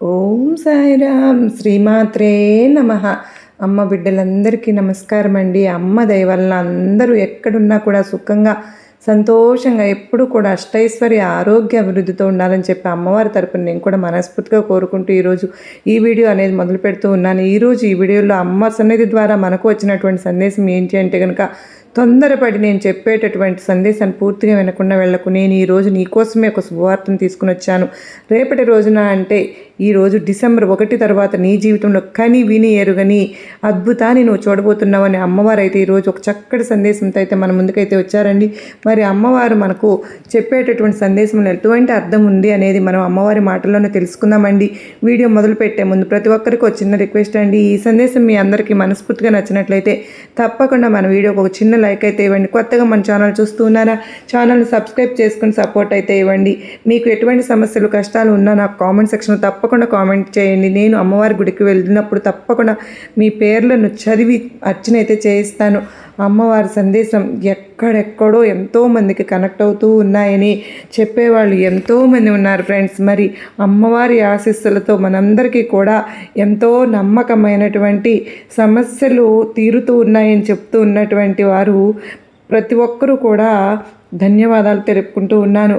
ఓం సాయిరామ్ శ్రీమాత్రే నమః. అమ్మ బిడ్డలందరికీ నమస్కారం అండి. అమ్మ దయ వల్ల అందరూ ఎక్కడున్నా కూడా సుఖంగా సంతోషంగా ఎప్పుడు కూడా అష్టైశ్వర్య ఆరోగ్య అభివృద్ధితో ఉండాలని చెప్పి అమ్మవారి తరపున నేను కూడా మనస్ఫూర్తిగా కోరుకుంటూ ఈరోజు ఈ వీడియో అనేది మొదలు పెడుతూ ఉన్నాను. ఈరోజు ఈ వీడియోలో అమ్మ సన్నిధి ద్వారా మనకు వచ్చినటువంటి సందేశం ఏంటి అంటే కనుక, తొందరపడి నేను చెప్పేటటువంటి సందేశాన్ని పూర్తిగా వినకుండా వెళ్ళకు. నేను ఈరోజు నీకోసమే ఒక శుభవార్తను తీసుకుని వచ్చాను. రేపటి రోజున అంటే ఈరోజు డిసెంబర్ 1 తర్వాత నీ జీవితంలో కని విని ఎరుగని అద్భుతాన్ని నువ్వు చూడబోతున్నావని అమ్మవారు అయితే ఈరోజు ఒక చక్కటి సందేశంతో అయితే మన ముందుకైతే వచ్చారండి. మరి అమ్మవారు మనకు చెప్పేటటువంటి సందేశంలో ఎటువంటి అర్థం ఉంది అనేది మనం అమ్మవారి మాటల్లోనే తెలుసుకుందామండి. వీడియో మొదలు పెట్టే ముందు ప్రతి ఒక్కరికి ఒక చిన్న రిక్వెస్ట్ అండి. ఈ సందేశం మీ అందరికీ మనస్ఫూర్తిగా నచ్చినట్లయితే తప్పకుండా మన వీడియోకి ఒక చిన్న లైక్ అయితే ఇవ్వండి. కొత్తగా మన ఛానల్ చూస్తూ ఉన్నారా, ఛానల్ని సబ్స్క్రైబ్ చేసుకుని సపోర్ట్ అయితే ఇవ్వండి. మీకు ఎటువంటి సమస్యలు కష్టాలు ఉన్నా నాకు కామెంట్ సెక్షన్లో తప్పకుండా కామెంట్ చేయండి. నేను అమ్మవారి గుడికి వెళ్ళినప్పుడు తప్పకుండా మీ పేర్లను చదివి అర్చన అయితే చేయిస్తాను. అమ్మవారి సందేశం ఎక్కడెక్కడో ఎంతోమందికి కనెక్ట్ అవుతూ ఉన్నాయని చెప్పేవాళ్ళు ఎంతోమంది ఉన్నారు ఫ్రెండ్స్. మరి అమ్మవారి ఆశీస్సులతో మనందరికీ కూడా ఎంతో నమ్మకమైనటువంటి సమస్యలు తీరుతూ ఉన్నాయని చెప్తూ ఉన్నటువంటి వారు ప్రతి ఒక్కరూ కూడా ధన్యవాదాలు తెలుపుకుంటూ ఉన్నాను.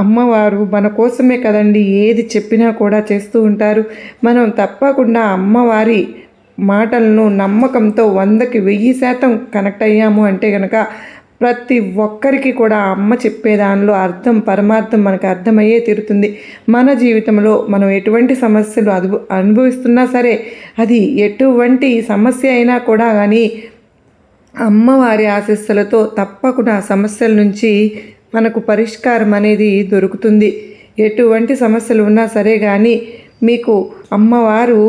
అమ్మవారు మన కోసమే కదండి ఏది చెప్పినా కూడా చేస్తూ ఉంటారు. మనం తప్పకుండా అమ్మవారి మాటలను నమ్మకంతో 100కి 1000% కనెక్ట్ అయ్యాము అంటే కనుక ప్రతి ఒక్కరికి కూడా అమ్మ చెప్పే దానిలో అర్థం పరమార్థం మనకు అర్థమయ్యే తీరుతుంది. మన జీవితంలో మనం ఎటువంటి సమస్యలు అనుభవిస్తున్నా సరే, అది ఎటువంటి సమస్య అయినా కూడా కానీ అమ్మవారి ఆశీస్సులతో తప్పకుండా ఆ సమస్యల నుంచి మనకు పరిష్కారం అనేది దొరుకుతుంది. ఎటువంటి సమస్యలు ఉన్నా సరే కానీ మీకు అమ్మవారు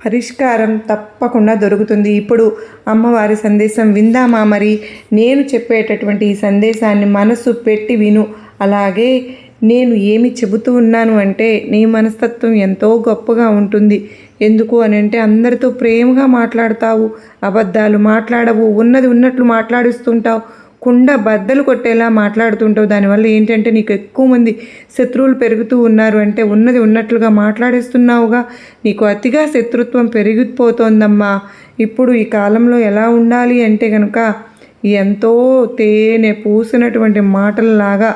పరిష్కారం తప్పకుండా దొరుకుతుంది. ఇప్పుడు అమ్మవారి సందేశం విందామా? మరి నేను చెప్పేటటువంటి ఈ సందేశాన్ని మనసు పెట్టి విను. అలాగే నేను ఏమి చెబుతూ ఉన్నాను అంటే నీ మనస్తత్వం ఎంతో గొప్పగా ఉంటుంది. ఎందుకు అని అంటే అందరితో ప్రేమగా మాట్లాడతావు, అబద్ధాలు మాట్లాడవు, ఉన్నది ఉన్నట్లు మాట్లాడిస్తుంటావు, కుండ బద్దలు కొట్టేలా మాట్లాడుతుంటావు. దానివల్ల ఏంటంటే నీకు ఎక్కువ మంది శత్రువులు పెరుగుతూ ఉన్నారు. అంటే ఉన్నది ఉన్నట్లుగా మాట్లాడేస్తున్నావుగా, నీకు అతిగా శత్రుత్వం పెరిగిపోతోందమ్మా. ఇప్పుడు ఈ కాలంలో ఎలా ఉండాలి అంటే కనుక ఎంతో తేనె పూసినటువంటి మాటలలాగా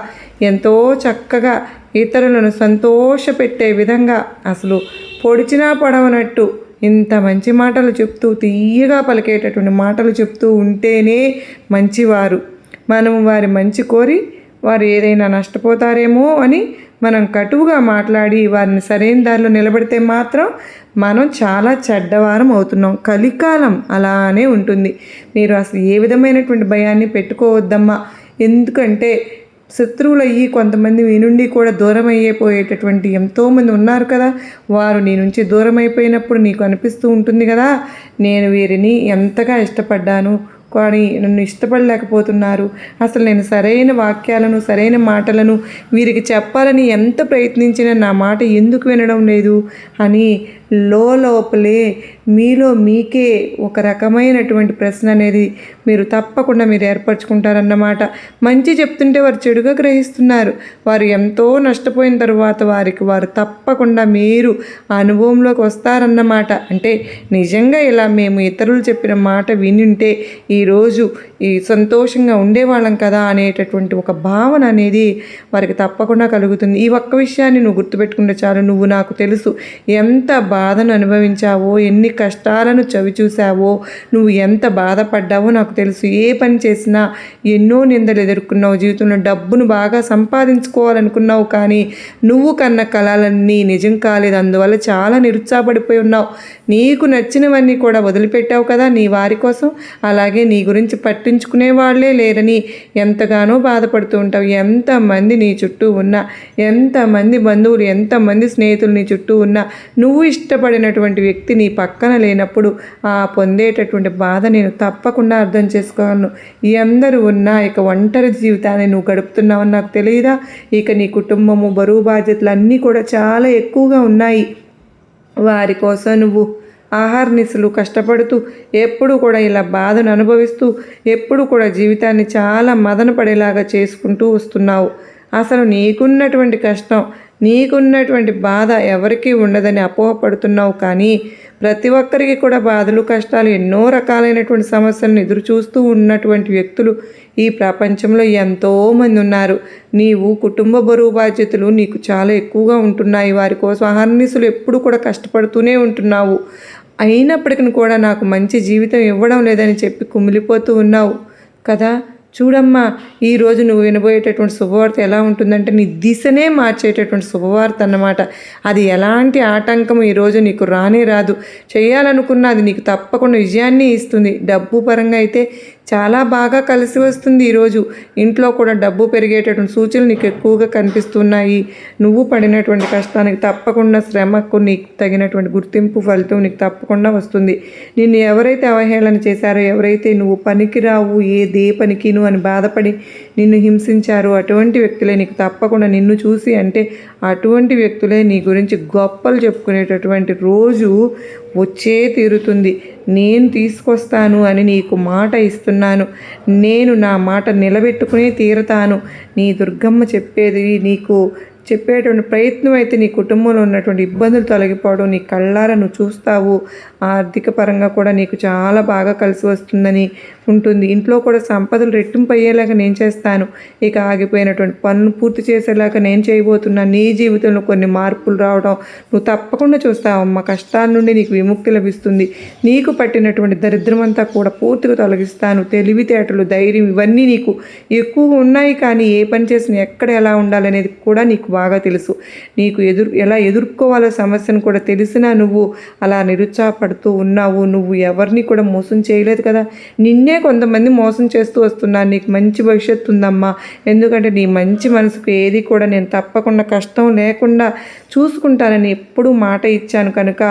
ఎంతో చక్కగా ఇతరులను సంతోషపెట్టే విధంగా అసలు పొడిచినా పడవనట్టు ఇంత మంచి మాటలు చెప్తూ తీయగా పలికేటటువంటి మాటలు చెప్తూ ఉంటేనే మంచివారు. మనం వారి మంచి కోరి వారు ఏదైనా నష్టపోతారేమో అని మనం కటువుగా మాట్లాడి వారిని సరైన దారిలో నిలబడితే మాత్రం మనం చాలా చెడ్డవారం అవుతున్నాం. కలికాలం అలానే ఉంటుంది. మీరు అసలు ఏ విధమైనటువంటి భయాన్ని పెట్టుకోవద్దమ్మా. ఎందుకంటే శత్రువులు అయ్యి కొంతమంది మీ నుండి కూడా దూరం అయిపోయేటటువంటి ఎంతోమంది ఉన్నారు కదా. వారు నీ నుంచి దూరం అయిపోయినప్పుడు నీకు అనిపిస్తూ ఉంటుంది కదా, నేను వీరిని ఎంతగా ఇష్టపడ్డాను కానీ నన్ను ఇష్టపడలేకపోతున్నారు. అసలు నేను సరైన వాక్యాలను సరైన మాటలను వీరికి చెప్పాలని ఎంత ప్రయత్నించినా నా మాట ఎందుకు వినడం లేదు అని లోపలే మీలో మీకే ఒక రకమైనటువంటి ప్రశ్న అనేది మీరు తప్పకుండా మీరు ఏర్పరచుకుంటారన్నమాట. మంచి చెప్తుంటే వారు చెడుగా గ్రహిస్తున్నారు. వారు ఎంతో నష్టపోయిన తర్వాత వారు తప్పకుండా మీరు అనుభవంలోకి వస్తారన్నమాట. అంటే నిజంగా ఇలా మేము ఇతరులు చెప్పిన మాట వినింటే ఈరోజు ఈ సంతోషంగా ఉండేవాళ్ళం కదా అనేటటువంటి ఒక భావన అనేది వారికి తప్పకుండా కలుగుతుంది. ఈ ఒక్క విషయాన్ని నువ్వు గుర్తుపెట్టుకుంటే చాలు. నువ్వు నాకు తెలుసు ఎంత బాధను అనుభవించావో, ఎన్ని కష్టాలను చవిచూసావో, నువ్వు ఎంత బాధపడ్డావో నాకు తెలుసు. ఏ పని చేసినా ఎన్నో నిందలు ఎదుర్కొన్నావు. జీవితంలో డబ్బును బాగా సంపాదించుకోవాలనుకున్నావు కానీ నువ్వు కన్న కళలన్నీ నిజం కాలేదు. అందువల్ల చాలా నిరుత్సాహపడిపోయి ఉన్నావు. నీకు నచ్చినవన్నీ కూడా వదిలిపెట్టావు కదా నీ వారి కోసం. అలాగే నీ గురించి పట్టించుకునే వాళ్ళే లేరని ఎంతగానో బాధపడుతూ ఉంటావు. ఎంతమంది నీ చుట్టూ ఉన్నా, ఎంతమంది బంధువులు ఎంతమంది స్నేహితులు నీ చుట్టూ ఉన్నా, నువ్వు ఇష్టపడినటువంటి వ్యక్తి నీ పక్కన లేనప్పుడు ఆ పొందేటటువంటి బాధ నేను తప్పకుండా అర్థం చేసుకోగలను. అందరూ ఉన్నా ఇక ఒంటరి జీవితాన్ని నువ్వు గడుపుతున్నావని నాకు తెలియదా? ఇక నీ కుటుంబము బరువు బాధ్యతలు అన్నీ కూడా చాలా ఎక్కువగా ఉన్నాయి. వారి కోసం నువ్వు ఆహార్నిశలు కష్టపడుతూ ఎప్పుడు కూడా ఇలా బాధను అనుభవిస్తూ ఎప్పుడు కూడా జీవితాన్ని చాలా మదన పడేలాగా చేసుకుంటూ వస్తున్నావు. అసలు నీకున్నటువంటి కష్టం నీకున్నటువంటి బాధ ఎవరికీ ఉండదని అపోహపడుతున్నావు. కానీ ప్రతి ఒక్కరికి కూడా బాధలు, కష్టాలు, ఎన్నో రకాలైనటువంటి సమస్యలను ఎదురు చూస్తూ ఉన్నటువంటి వ్యక్తులు ఈ ప్రపంచంలో ఎంతోమంది ఉన్నారు. నీవు కుటుంబ బరువు బాధ్యతలు నీకు చాలా ఎక్కువగా ఉంటున్నాయి. వారి కోసం అహర్నిశలు ఎప్పుడు కూడా కష్టపడుతూనే ఉంటున్నావు. అయినప్పటికీ కూడా నాకు మంచి జీవితం ఇవ్వడం లేదని చెప్పి కుమిలిపోతూ ఉన్నావు కదా. చూడమ్మా, ఈరోజు నువ్వు వినబోయేటటువంటి శుభవార్త ఎలా ఉంటుందంటే నీ దిశనే మార్చేటటువంటి శుభవార్త అన్నమాట. అది ఎలాంటి ఆటంకం ఈరోజు నీకు రానే రాదు. చేయాలనుకున్న అది నీకు తప్పకుండా విజయాన్ని ఇస్తుంది. డబ్బు పరంగా అయితే చాలా బాగా కలిసి వస్తుంది. ఈరోజు ఇంట్లో కూడా డబ్బు పెరిగేటటువంటి సూచనలు నీకు ఎక్కువగా కనిపిస్తున్నాయి. నువ్వు పడినటువంటి కష్టానికి తప్పకుండా, శ్రమకు నీకు తగినటువంటి గుర్తింపు, ఫలితం నీకు తప్పకుండా వస్తుంది. నిన్ను ఎవరైతే అవహేళన చేశారో, ఎవరైతే నువ్వు పనికిరావు, ఏ పనికిను అని బాధపడి నిన్ను హింసించారో అటువంటి వ్యక్తులే నీకు తప్పకుండా నిన్ను చూసి అంటే అటువంటి వ్యక్తులే నీ గురించి గొప్పలు చెప్పుకునేటటువంటి రోజు వచ్చే తీరుతుంది. నేను తీసుకొస్తాను అని నీకు మాట ఇస్తున్నాను. నేను నా మాట నిలబెట్టుకునే తీరుతాను. నీ దుర్గమ్మ చెప్పేది నీకు చెప్పేటువంటి ప్రయత్నం అయితే నీ కుటుంబంలో ఉన్నటువంటి ఇబ్బందులు తొలగిపోవడం నీ కళ్ళారా నువ్వు చూస్తావు. ఆర్థిక పరంగా కూడా నీకు చాలా బాగా కలిసి వస్తుందని ఉంటుంది. ఇంట్లో కూడా సంపదలు రెట్టింపు అయ్యేలాగా నేను చేస్తాను. ఇక ఆగిపోయినటువంటి పనులు పూర్తి చేసేలాగా నేను చేయబోతున్నాను. నీ జీవితంలో కొన్ని మార్పులు రావడం నువ్వు తప్పకుండా చూస్తావమ్మ. కష్టాల నుండి నీకు విముక్తి లభిస్తుంది. నీకు పట్టినటువంటి దరిద్రమంతా కూడా పూర్తిగా తొలగిస్తాను. తెలివితేటలు, ధైర్యం ఇవన్నీ నీకు ఎక్కువగా ఉన్నాయి. కానీ ఏ పని చేసినా ఎక్కడ ఎలా ఉండాలనేది కూడా నీకు బాగా తెలుసు. నీకు ఎలా ఎదుర్కోవాలో సమస్యను కూడా తెలిసినా నువ్వు అలా నిరుత్సాహపడుతూ ఉన్నావు. నువ్వు ఎవరిని కూడా మోసం చేయలేదు కదా. నిన్నే కొంతమంది మోసం చేస్తూ వస్తున్నారు. నీకు మంచి భవిష్యత్తు ఉందమ్మా. ఎందుకంటే నీ మంచి మనసుకు ఏది కూడా నేను తప్పకుండా కష్టం లేకుండా చూసుకుంటానని ఎప్పుడూ మాట ఇచ్చాను కనుక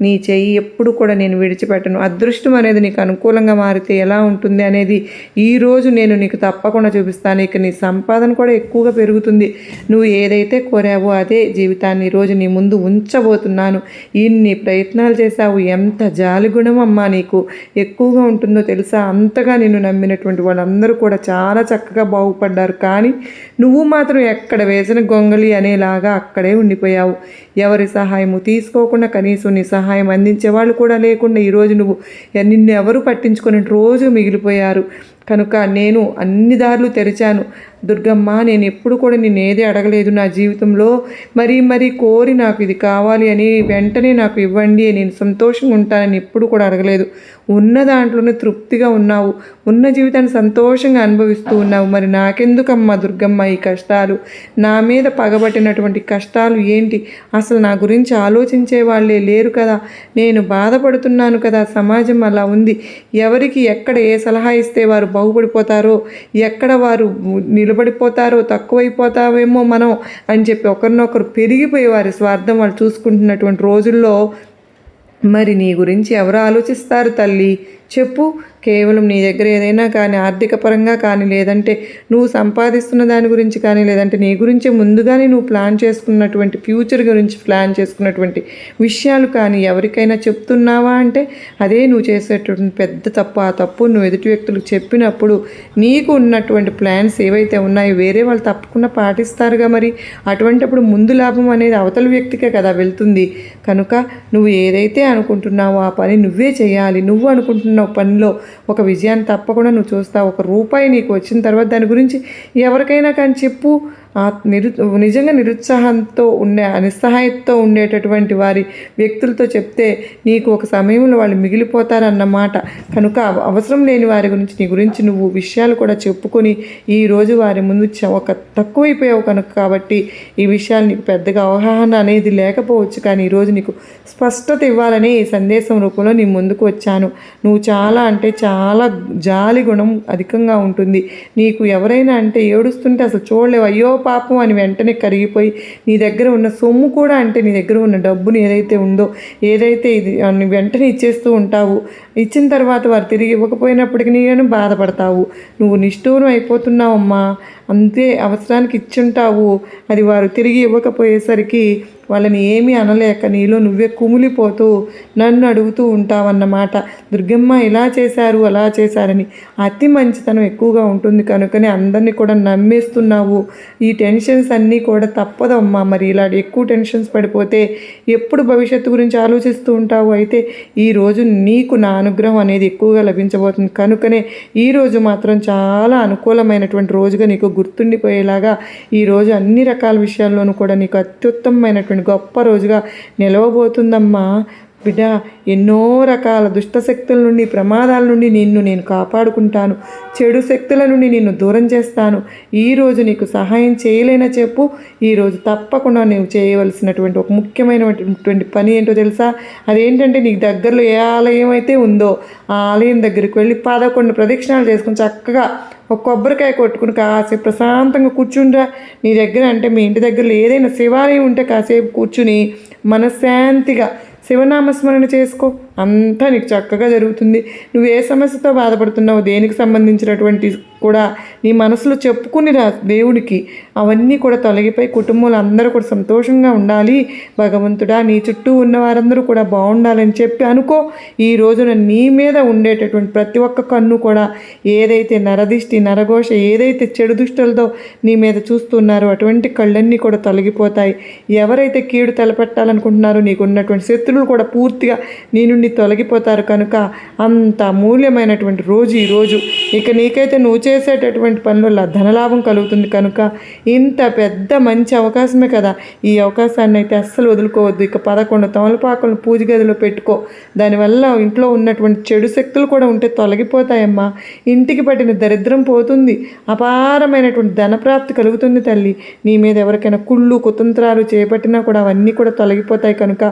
నీ చెయ్యి ఎప్పుడు కూడా నేను విడిచిపెట్టను. అదృష్టం అనేది నీకు అనుకూలంగా మారితే ఎలా ఉంటుంది అనేది ఈరోజు నేను నీకు తప్పకుండా చూపిస్తాను. ఇక నీ సంపాదన కూడా ఎక్కువగా పెరుగుతుంది. నువ్వు ఏదైతే కోరావో అదే జీవితాన్ని ఈరోజు నీ ముందు ఉంచబోతున్నాను. ఇన్ని ప్రయత్నాలు చేశావు. ఎంత జాలిగుణం అమ్మా నీకు ఎక్కువగా ఉంటుందో తెలుసా. అంతగా నిన్ను నమ్మినటువంటి వాళ్ళందరూ కూడా చాలా చక్కగా బాగుపడ్డారు. కానీ నువ్వు మాత్రం ఎక్కడ వేసిన గొంగలి అనేలాగా అక్కడే ఉండిపోయావు. ఎవరి సహాయము తీసుకోకుండా, కనీసం నీ సహాయం అందించే వాళ్ళు కూడా లేకుండా ఈరోజు నిన్ను ఎవరు పట్టించుకుని రోజు మిగిలిపోయారు. కనుక నేను అన్ని దారులు తెరిచాను. దుర్గమ్మ, నేను ఎప్పుడు కూడా నిన్ను ఏది అడగలేదు నా జీవితంలో. మరీ కోరి నాకు ఇది కావాలి అని వెంటనే నాకు ఇవ్వండి, నేను సంతోషంగా ఉంటానని ఎప్పుడు కూడా అడగలేదు. ఉన్న దాంట్లోనే తృప్తిగా ఉన్నావు. ఉన్న జీవితాన్ని సంతోషంగా అనుభవిస్తూ ఉన్నావు. మరి నాకెందుకమ్మా దుర్గమ్మ ఈ కష్టాలు? నా మీద పగబట్టినటువంటి కష్టాలు ఏంటి? అసలు నా గురించి ఆలోచించే వాళ్ళే లేరు కదా. నేను బాధపడుతున్నాను కదా. సమాజం అలా ఉంది. ఎవరికి ఎక్కడ ఏ సలహా ఇస్తే వారు బాగుపడిపోతారో, ఎక్కడ వారు నిలబడిపోతారో, తక్కువైపోతావేమో మనం అని చెప్పి ఒకరినొకరు పెరిగిపోయి వారి స్వార్థం వాళ్ళు చూసుకుంటున్నటువంటి రోజుల్లో మరి నీ గురించి ఎవరు ఆలోచిస్తారు తల్లి? చెప్పు. కేవలం నీ దగ్గర ఏదైనా కానీ ఆర్థిక పరంగా కానీ, లేదంటే నువ్వు సంపాదిస్తున్న దాని గురించి కానీ, లేదంటే నీ గురించి ముందుగానే నువ్వు ప్లాన్ చేసుకున్నటువంటి ఫ్యూచర్ గురించి ప్లాన్ చేసుకున్నటువంటి విషయాలు కానీ ఎవరికైనా చెప్తున్నావా అంటే అదే నువ్వు చేసేటటువంటి పెద్ద తప్పు. ఆ తప్పు నువ్వు ఎదుటి వ్యక్తులకు చెప్పినప్పుడు నీకు ఉన్నటువంటి ప్లాన్స్ ఏవైతే ఉన్నాయో వేరే వాళ్ళు తప్పకుండా పాటిస్తారుగా. మరి అటువంటిప్పుడు ముందు లాభం అనేది అవతల వ్యక్తికే కదా వెళ్తుంది. కనుక నువ్వు ఏదైతే అనుకుంటున్నావో ఆ పని నువ్వే చేయాలి. నువ్వు అనుకుంటున్న పనిలో ఒక విజయాన్ని తప్పకుండా నువ్వు చూస్తావు. ₹1 నీకు వచ్చిన తర్వాత దాని గురించి ఎవరికైనా కానీ చెప్పు. నిజంగా నిరుత్సాహంతో నిస్సహాయంతో ఉండేటటువంటి వారి వ్యక్తులతో చెప్తే నీకు ఒక సమయంలో వాళ్ళు మిగిలిపోతారన్నమాట. కనుక అవసరం లేని వారి గురించి నీ గురించి నువ్వు విషయాలు కూడా చెప్పుకొని ఈరోజు వారి ముందు ఒక తక్కువైపోయావు కనుక కాబట్టి ఈ విషయాలు నీకు పెద్దగా అవగాహన అనేది లేకపోవచ్చు. కానీ ఈరోజు నీకు స్పష్టత ఇవ్వాలని ఈ సందేశం రూపంలో నీ ముందుకు వచ్చాను. నువ్వు చాలా అంటే చాలా జాలి గుణం అధికంగా ఉంటుంది. నీకు ఎవరైనా అంటే ఏడుస్తుంటే అసలు చూడలేవు. అయ్యో పాపం అని వెంటనే కరిగిపోయి నీ దగ్గర ఉన్న సొమ్ము కూడా అంటే నీ దగ్గర ఉన్న డబ్బుని ఏదైతే ఉందో ఇది వెంటనే ఇచ్చేస్తూ ఉంటావు. ఇచ్చిన తర్వాత వారు తిరిగి ఇవ్వకపోయినప్పటికీ నేను బాధపడతావు. నువ్వు నిష్ఠూరం అయిపోతున్నావమ్మా. అంతే, అవసరానికి ఇచ్చుంటావు. అది వారు తిరిగి ఇవ్వకపోయేసరికి వాళ్ళని ఏమీ అనలేక నీలో నువ్వే కుమిలిపోతూ నన్ను అడుగుతూ ఉంటావన్నమాట. దుర్గమ్మ ఇలా చేశారు అలా చేశారని. అతి మంచితనం ఎక్కువగా ఉంటుంది కనుకనే అందరినీ కూడా నమ్మేస్తున్నావు. ఈ టెన్షన్స్ అన్నీ కూడా తప్పదమ్మా. మరి ఇలా ఎక్కువ టెన్షన్స్ పడిపోతే ఎప్పుడు భవిష్యత్తు గురించి ఆలోచిస్తూ ఉంటావు. అయితే ఈరోజు నీకు నా అనుగ్రహం అనేది ఎక్కువగా లభించబోతుంది కనుకనే ఈరోజు మాత్రం చాలా అనుకూలమైనటువంటి రోజుగా నీకు గుర్తుండిపోయేలాగా ఈరోజు అన్ని రకాల విషయాల్లోనూ కూడా నీకు అత్యుత్తమమైనటువంటి గొప్ప రోజుగా నిలవబోతుందమ్మా. బిడ్డ, ఎన్నో రకాల దుష్టశక్తుల నుండి ప్రమాదాల నుండి నిన్ను నేను కాపాడుకుంటాను. చెడు శక్తుల నుండి నిన్ను దూరం చేస్తాను. ఈరోజు నీకు సహాయం చేయలేనా చెప్పు. ఈరోజు తప్పకుండా నువ్వు చేయవలసినటువంటి ఒక ముఖ్యమైనటువంటి పని ఏంటో తెలుసా? అదేంటంటే నీకు దగ్గరలో ఏ ఆలయం అయితే ఉందో ఆ ఆలయం దగ్గరికి వెళ్ళి 11 ప్రదక్షిణాలు చేసుకుని చక్కగా ఒక కొబ్బరికాయ కొట్టుకుని కాసేపు ప్రశాంతంగా కూర్చుండ్రా. నీ దగ్గర అంటే మీ ఇంటి దగ్గరలో ఏదైనా శివాలయం ఉంటే కాసేపు కూర్చుని మనశ్శాంతిగా శివనామస్మరణ చేసుకో. అంతా నీకు చక్కగా జరుగుతుంది. నువ్వు ఏ సమస్యతో బాధపడుతున్నావు, దేనికి సంబంధించినటువంటి కూడా నీ మనసులో చెప్పుకునిరా దేవుడికి. అవన్నీ కూడా తొలగిపోయి కుటుంబంలో అందరూ కూడా సంతోషంగా ఉండాలి. భగవంతుడా, నీ చుట్టూ ఉన్న వారందరూ కూడా బాగుండాలని చెప్పి అనుకో. ఈ రోజున నీ మీద ఉండేటటువంటి ప్రతి ఒక్క కన్ను కూడా ఏదైతే నరదిష్టి నరఘోష ఏదైతే చెడు దుష్టులతో నీ మీద చూస్తున్నారో అటువంటి కళ్ళన్నీ కూడా తొలగిపోతాయి. ఎవరైతే కీడు తలపెట్టాలనుకుంటున్నారో నీకు ఉన్నటువంటి శత్రువులు కూడా పూర్తిగా నీ నుండి తొలగిపోతారు. కనుక అంత అమూల్యమైనటువంటి రోజు ఈరోజు. ఇక నీకైతే నువ్వు చేసేటటువంటి పనుల్లో ధనలాభం కలుగుతుంది. కనుక ఇంత పెద్ద మంచి అవకాశమే కదా, ఈ అవకాశాన్ని అయితే అస్సలు వదులుకోవద్దు. ఇక 11 తమలపాకులను పూజ గదిలో పెట్టుకో. దానివల్ల ఇంట్లో ఉన్నటువంటి చెడు శక్తులు కూడా ఉంటే తొలగిపోతాయమ్మా. ఇంటికి పట్టిన దరిద్రం పోతుంది. అపారమైనటువంటి ధనప్రాప్తి కలుగుతుంది తల్లి. నీ మీద ఎవరికైనా కుళ్ళు కుతంత్రాలు చేపట్టినా కూడా అవన్నీ కూడా తొలగిపోతాయి. కనుక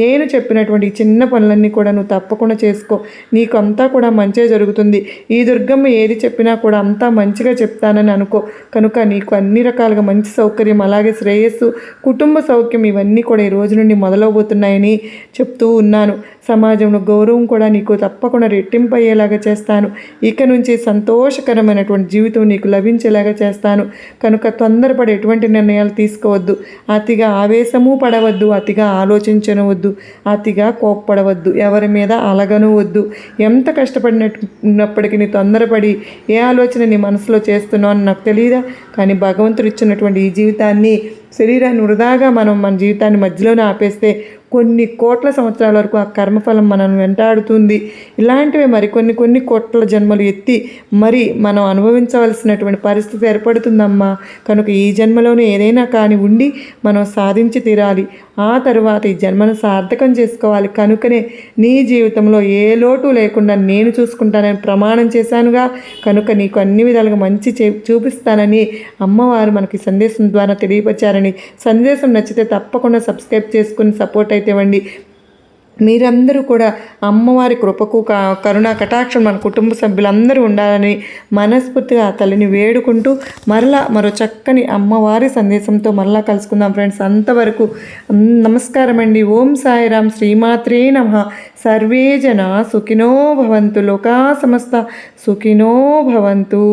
నేను చెప్పినటువంటి ఈ చిన్న పనులన్నీ కూడా నువ్వు తప్పకుండా చేసుకో. నీకు అంతా కూడా మంచే జరుగుతుంది. ఈ దుర్గమ్మ ఏది చెప్పినా కూడా అంతా మంచిగా చెప్తానని అనుకో. కనుక నీకు అన్ని రకాలుగా మంచి సౌకర్యం, అలాగే శ్రేయస్సు, కుటుంబ సౌఖ్యం ఇవన్నీ కూడా ఈ రోజు నుండి మొదలవబోతున్నాయని చెప్తూ ఉన్నాను. సమాజంలో గౌరవం కూడా నీకు తప్పకుండా రెట్టింపు అయ్యేలాగా చేస్తాను. ఇక నుంచి సంతోషకరమైనటువంటి జీవితం నీకు లభించేలాగా చేస్తాను. కనుక తొందరపడి ఎటువంటి నిర్ణయాలు తీసుకోవద్దు. అతిగా ఆవేశము పడవద్దు, అతిగా ఆలోచించనవద్దు, అతిగా కోప్పడవద్దు, ఎవరి మీద అలగనవద్దు. ఎంత కష్టపడినప్పటికీ నీ తొందరపడి ఏ ఆలోచన నీ మనసులో చేస్తున్నావు అని నాకు తెలియదా? కానీ భగవంతుడు ఇచ్చినటువంటి ఈ జీవితాన్ని, శరీరాన్ని వృధాగా మన జీవితాన్ని మధ్యలోనే ఆపేస్తే కొన్ని కోట్ల సంవత్సరాల వరకు ఆ కర్మఫలం మనల్ని వెంటాడుతుంది. ఇలాంటివి కొన్ని కోట్ల జన్మలు ఎత్తి మరి మనం అనుభవించవలసినటువంటి పరిస్థితి ఏర్పడుతుందమ్మా. కనుక ఈ జన్మలోనే ఏదైనా కానీ ఉండి మనం సాధించి తీరాలి. ఆ తరువాత ఈ జన్మను సార్థకం చేసుకోవాలి. కనుకనే నీ జీవితంలో ఏ లోటు లేకుండా నేను చూసుకుంటానని ప్రమాణం చేశానుగా. కనుక నీకు అన్ని విధాలుగా మంచి చూపిస్తానని అమ్మవారు మనకి సందేశం ద్వారా తెలియపరిచారని. సందేశం నచ్చితే తప్పకుండా సబ్స్క్రైబ్ చేసుకుని సపోర్ట్ అయితే ఇవ్వండి. మీరందరూ కూడా అమ్మవారి కృపకు కరుణ కటాక్షం మన కుటుంబ సభ్యులందరూ ఉండాలని మనస్ఫూర్తిగా ఆ తల్లిని వేడుకుంటూ మరో చక్కని అమ్మవారి సందేశంతో మరలా కలుసుకుందాం ఫ్రెండ్స్. అంతవరకు నమస్కారం అండి. ఓం సాయిరాం. శ్రీమాత్రే నమః. సర్వే జనా సుఖినో భవంతు. లోకా సమస్త సుఖినో భవంతు.